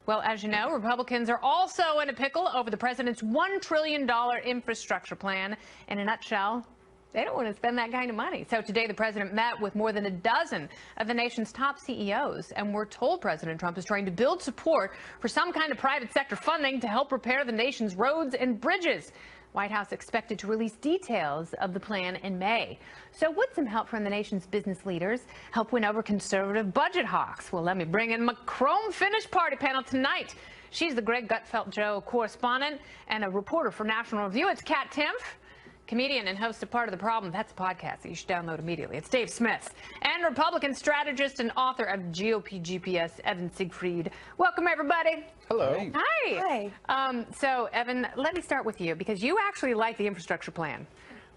Well, as you know, Republicans are also in a pickle over the president's $1 trillion infrastructure plan. In a nutshell, they don't want to spend that kind of money. So today the president met with more than a dozen of the nation's top CEOs, and we're told President Trump is trying to build support for some kind of private sector funding to help repair the nation's roads and bridges. White House expected to release details of the plan in May. So would some help from the nation's business leaders help win over conservative budget hawks? Well, let me bring in my chrome-finished party panel tonight. She's the Greg Gutfeld Show correspondent and a reporter for National Review. It's Kat Timpf, comedian and host of Part of the Problem. That's a podcast that you should download immediately. It's Dave Smith, and Republican strategist and author of GOP GPS, Evan Siegfried. Welcome, everybody. Hello. Hi. Hi. So, Evan, let me start with you, because you actually like the infrastructure plan,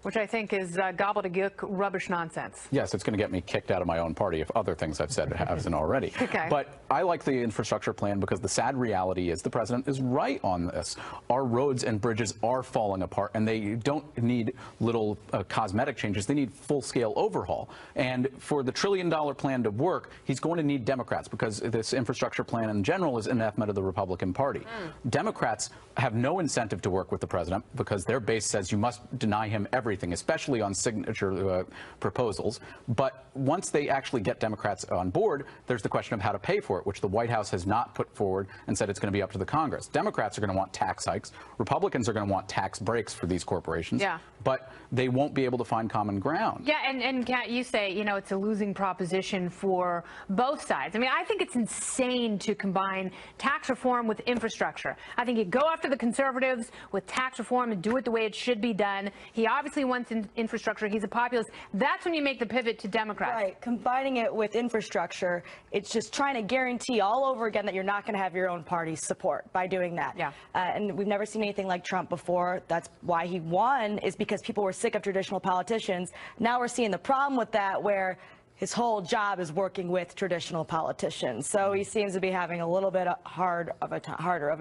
which I think is gobbledygook rubbish nonsense. Yes, it's going to get me kicked out of my own party if other things I've said hasn't already. Okay. But I like the infrastructure plan because the sad reality is the president is right on this. Our roads and bridges are falling apart, and they don't need little cosmetic changes. They need full-scale overhaul. And for the $1 trillion plan to work, he's going to need Democrats, because this infrastructure plan in general is anathema to the Republican Party. Democrats have no incentive to work with the president because their base says you must deny him everything, especially on signature proposals. But once they actually get Democrats on board, there's the question of how to pay for it, which the White House has not put forward and said it's going to be up to the Congress. Democrats are going to want tax hikes. Republicans are going to want tax breaks for these corporations. Yeah. But they won't be able to find common ground. Yeah, and Kat, you say, you know, it's a losing proposition for both sides. I mean, I think it's insane to combine tax reform with infrastructure. I think you go after the conservatives with tax reform and do it the way it should be done. He obviously wants infrastructure. He's a populist. That's when you make the pivot to Democrats. Right. Combining it with infrastructure, it's just trying to guarantee all over again that you're not going to have your own party's support by doing that. Yeah. And we've never seen anything like Trump before. That's why he won, is because people were sick of traditional politicians. Now we're seeing the problem with that, where his whole job is working with traditional politicians. So he seems to be having a little bit harder of a time.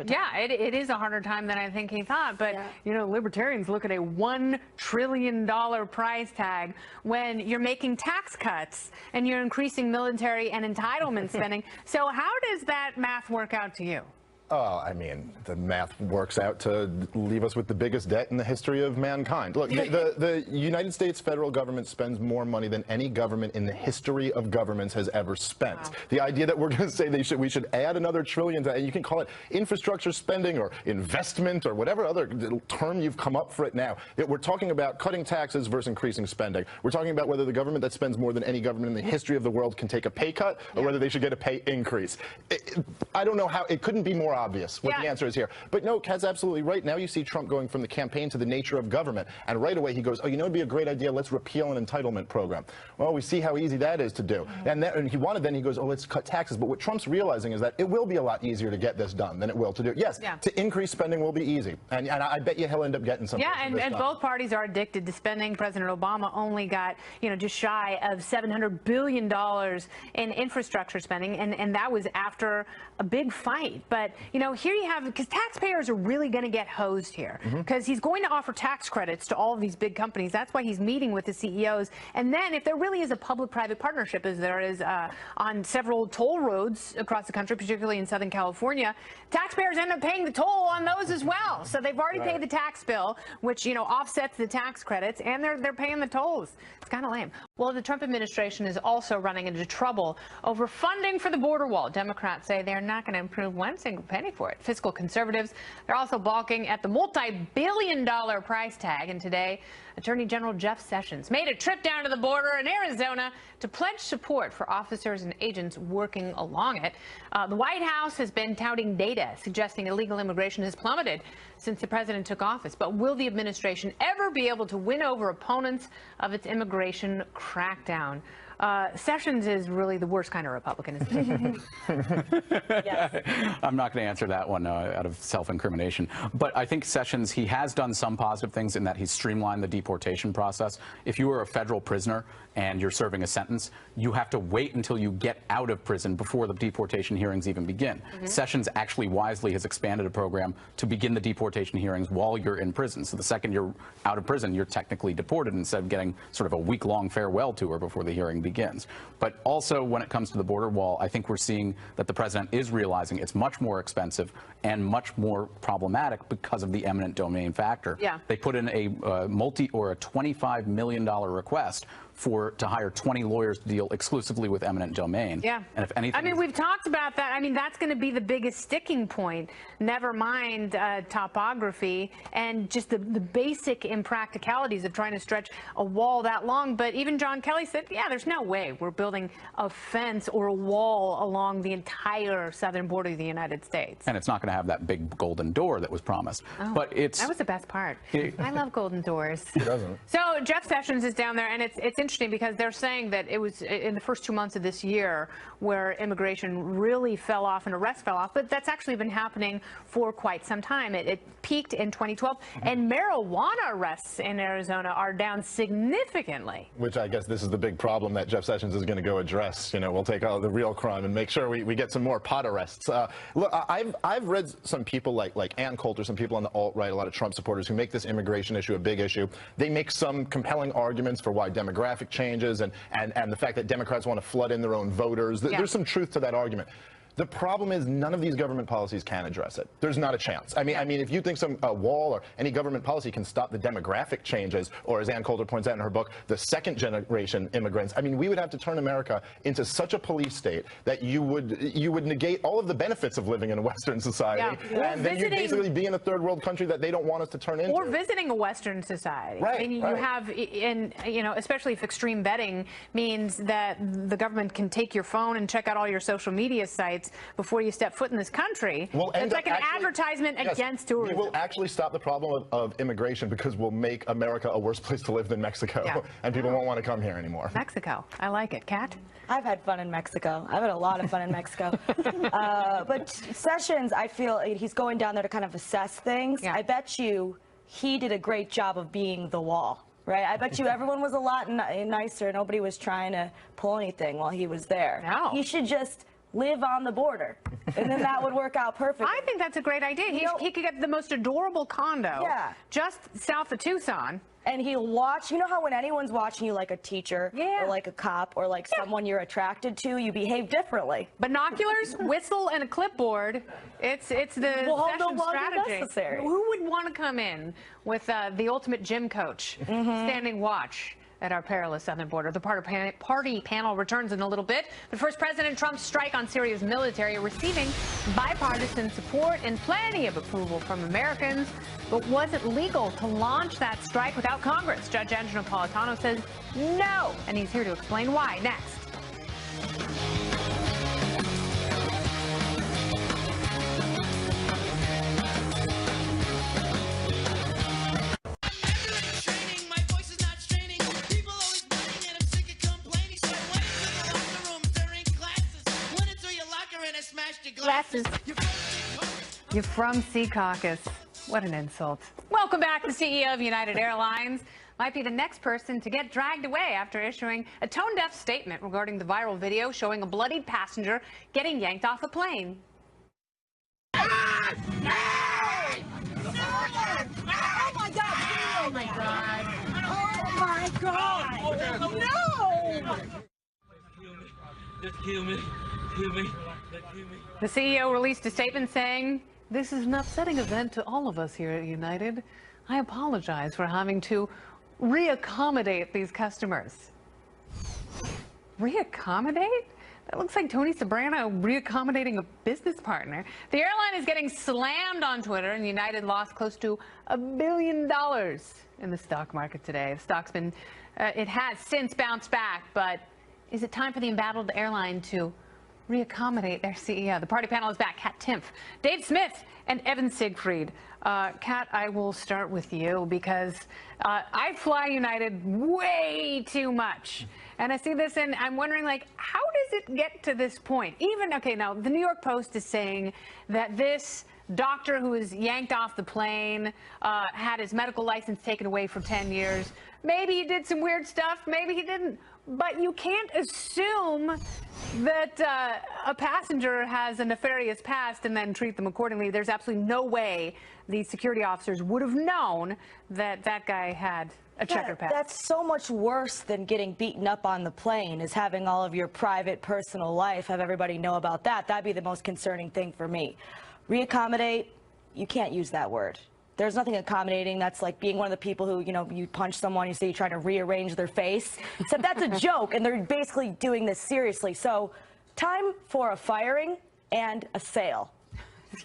Yeah, it is a harder time than I think he thought. But, you know, libertarians look at a $1 trillion price tag when you're making tax cuts and you're increasing military and entitlement spending. So how does that math work out to you? Oh, I mean, the math works out to leave us with the biggest debt in the history of mankind. Look, the United States federal government spends more money than any government in the history of governments has ever spent. Wow. The idea that we're going to say we should add another trillion to, and you can call it infrastructure spending or investment or whatever other term you've come up for it now. We're talking about cutting taxes versus increasing spending. We're talking about whether the government that spends more than any government in the history of the world can take a pay cut or whether they should get a pay increase. I don't know how it couldn't be more obvious what the answer is here. But no, Kat's absolutely right. Now you see Trump going from the campaign to the nature of government, and right away he goes, oh, you know, it'd be a great idea, let's repeal an entitlement program. Well, we see how easy that is to do. And then he goes, oh, let's cut taxes. But what Trump's realizing is that it will be a lot easier to get this done than it will to do. Yes, to increase spending will be easy. And I bet you he'll end up getting something. Yeah, and both parties are addicted to spending. President Obama only got, you know, just shy of $700 billion in infrastructure spending, and that was after a big fight. But, you know, here you have, because taxpayers are really going to get hosed here, because he's going to offer tax credits to all of these big companies. That's why he's meeting with the CEOs. And then if there really is a public-private partnership, as there is on several toll roads across the country, particularly in Southern California, taxpayers end up paying the toll on those as well. So they've already paid the tax bill, which, you know, offsets the tax credits, and they're paying the tolls. It's kind of lame. Well, the Trump administration is also running into trouble over funding for the border wall. Democrats say they're not going to improve one single penny for it. Fiscal conservatives, they're also balking at the multi-billion-dollar price tag. And today, Attorney General Jeff Sessions made a trip down to the border in Arizona to pledge support for officers and agents working along it. The White House has been touting data suggesting illegal immigration has plummeted since the president took office. But will the administration ever be able to win over opponents of its immigration crackdown? Sessions is really the worst kind of Republican, isn't he? Yes. I'm not going to answer that one out of self-incrimination. But I think Sessions, he has done some positive things in that he's streamlined the deportation process. If you are a federal prisoner and you're serving a sentence, you have to wait until you get out of prison before the deportation hearings even begin. Sessions actually wisely has expanded a program to begin the deportation hearings while you're in prison. So the second you're out of prison, you're technically deported instead of getting sort of a week-long farewell tour before the hearing begins. begins. But also when it comes to the border wall, I think we're seeing that the president is realizing it's much more expensive and much more problematic because of the eminent domain factor. Yeah. They put in a $25 million request to hire 20 lawyers to deal exclusively with eminent domain. Yeah. And if anything, I mean, we've talked about that. I mean, that's going to be the biggest sticking point. Never mind topography and just the basic impracticalities of trying to stretch a wall that long. But even John Kelly said, yeah, there's no way we're building a fence or a wall along the entire southern border of the United States. and it's not going to have that big golden door that was promised. Oh, but that was the best part. I love golden doors. It doesn't. So Jeff Sessions is down there, and it's interesting because they're saying that it was in the first 2 months of this year where immigration really fell off and arrests fell off, but that's actually been happening for quite some time. It peaked in 2012, and marijuana arrests in Arizona are down significantly. Which I guess this is the big problem that Jeff Sessions is going to go address. You know, we'll take out the real crime and make sure we get some more pot arrests. Look, I've read some people like Ann Coulter, some people on the alt-right, a lot of Trump supporters who make this immigration issue a big issue. They make some compelling arguments for why demographic changes and the fact that Democrats want to flood in their own voters. Yeah. There's some truth to that argument. The problem is none of these government policies can address it. There's not a chance. I mean, if you think some wall or any government policy can stop the demographic changes, or as Ann Coulter points out in her book, the second-generation immigrants, I mean, we would have to turn America into such a police state that you would negate all of the benefits of living in a Western society, Yeah. and then you'd basically be in a third world country that they don't want us to turn into. Or visiting a Western society. Right, I mean, right. you have, especially if extreme vetting means that the government can take your phone and check out all your social media sites before you step foot in this country. It's like an advertisement against tourism. We will actually stop the problem of immigration because we'll make America a worse place to live than Mexico, Yeah. and people won't want to come here anymore. Mexico. I like it. Kat? I've had fun in Mexico. I've had a lot of fun in Mexico. But Sessions, I feel he's going down there to kind of assess things. Yeah. I bet you he did a great job of being the wall, right? I bet you everyone was a lot nicer. Nobody was trying to pull anything while he was there. No. He should just live on the border, and then that would work out perfectly. I think that's a great idea. He could get the most adorable condo just south of Tucson. And he'll watch, you know how when anyone's watching you like a teacher or like a cop or like someone you're attracted to, you behave differently. Binoculars, whistle, and a clipboard. It's the Sessions strategy. Necessary. Who would want to come in with the ultimate gym coach standing watch at our perilous southern border? The party panel returns in a little bit. But first, President Trump's strike on Syria's military receiving bipartisan support and plenty of approval from Americans. But was it legal to launch that strike without Congress? Judge Angelo Napolitano says no, and he's here to explain why. Next. Glasses. You're from Sea Caucus. What an insult. Welcome back. The CEO of United Airlines might be the next person to get dragged away after issuing a tone-deaf statement regarding the viral video showing a bloodied passenger getting yanked off the plane. Oh my God! Oh my God! Oh my God! Oh no! Just kill me. Kill me. Kill me. The CEO released a statement saying, "This is an upsetting event to all of us here at United. I apologize for having to reaccommodate these customers." Reaccommodate? That looks like Tony Soprano reaccommodating a business partner. The airline is getting slammed on Twitter, and United lost close to $1 billion in the stock market today. The stock's been, it has since bounced back, but is it time for the embattled airline to reaccommodate their CEO? The party panel is back. Katherine Timpf, Dave Smith, and Evan Siegfried. Kat, I will start with you because I fly United way too much. And I see this and I'm wondering, like, how does it get to this point? Even, okay, now the New York Post is saying that this doctor who was yanked off the plane had his medical license taken away for 10 years. Maybe he did some weird stuff, maybe he didn't. But you can't assume that a passenger has a nefarious past and then treat them accordingly. There's absolutely no way these security officers would have known that that guy had a checkered past. That's so much worse than getting beaten up on the plane, is having all of your private, personal life, have everybody know about that. That'd be the most concerning thing for me. Reaccommodate, you can't use that word. There's nothing accommodating. That's like being one of the people who, you punch someone, you say you're trying to rearrange their face. Except that's a joke, and they're basically doing this seriously. So, time for a firing and a sale.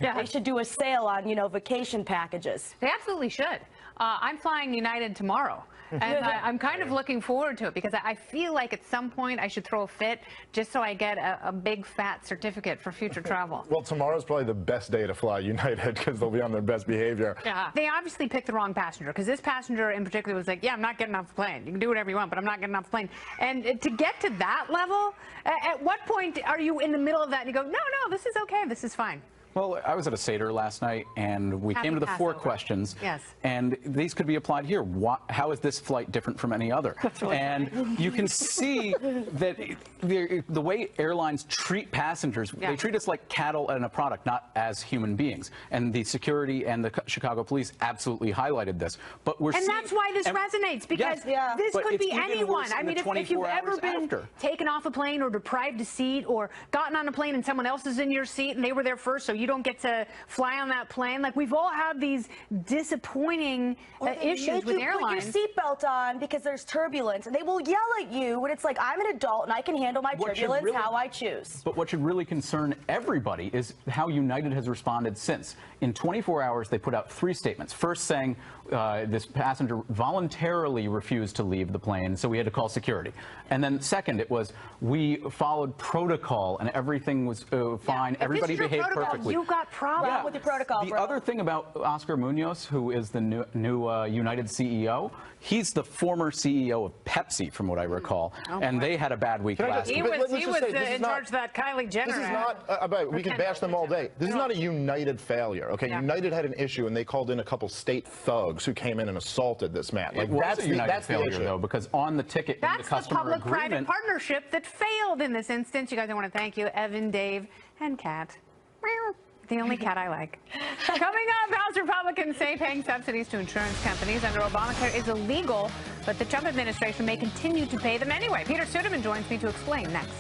Yeah. They should do a sale on, vacation packages. They absolutely should. I'm flying United tomorrow, and I'm kind of looking forward to it because I feel like at some point I should throw a fit just so I get a big fat certificate for future travel. Well, tomorrow's probably the best day to fly United because they'll be on their best behavior. Yeah. They obviously picked the wrong passenger because this passenger in particular was like, yeah, I'm not getting off the plane. You can do whatever you want, but I'm not getting off the plane. And to get to that level, at what point are you in the middle of that and you go, no, this is okay, this is fine? Well, I was at a Seder last night, and we came to the 4 questions. Yes. And these could be applied here. How is this flight different from any other? And you can see that the way airlines treat passengers, they treat us like cattle and a product, not as human beings. And the security and the Chicago police absolutely highlighted this. But we're and that's why this resonates, because this could be anyone. I mean, if you've ever been taken off a plane or deprived a seat or gotten on a plane and someone else is in your seat and they were there first, so you don't get to fly on that plane. Like, we've all had these disappointing issues with airlines. Put your seatbelt on because there's turbulence, and they will yell at you when it's like, I'm an adult and I can handle my turbulence how I choose. But what should really concern everybody is how United has responded since. In 24 hours, they put out 3 statements. First, saying this passenger voluntarily refused to leave the plane, so we had to call security. And then second, it was, we followed protocol and everything was fine. Everybody behaved perfectly. You got problems with the protocol, The other thing about Oscar Munoz, who is the new United CEO, he's the former CEO of Pepsi, from what I recall, and they had a bad week last week. He was in charge of that Kylie Jenner. This is not we can bash them all day. This is not a United failure. Okay, United had an issue, and they called in a couple state thugs who came in and assaulted this man. Like, that's a United failure, though, because on the ticket, in the customer agreement, the public-private partnership that failed in this instance. You guys, I want to thank you, Evan, Dave, and Kat. The only cat I like. Coming up, House Republicans say paying subsidies to insurance companies under Obamacare is illegal, but the Trump administration may continue to pay them anyway. Peter Suderman joins me to explain next.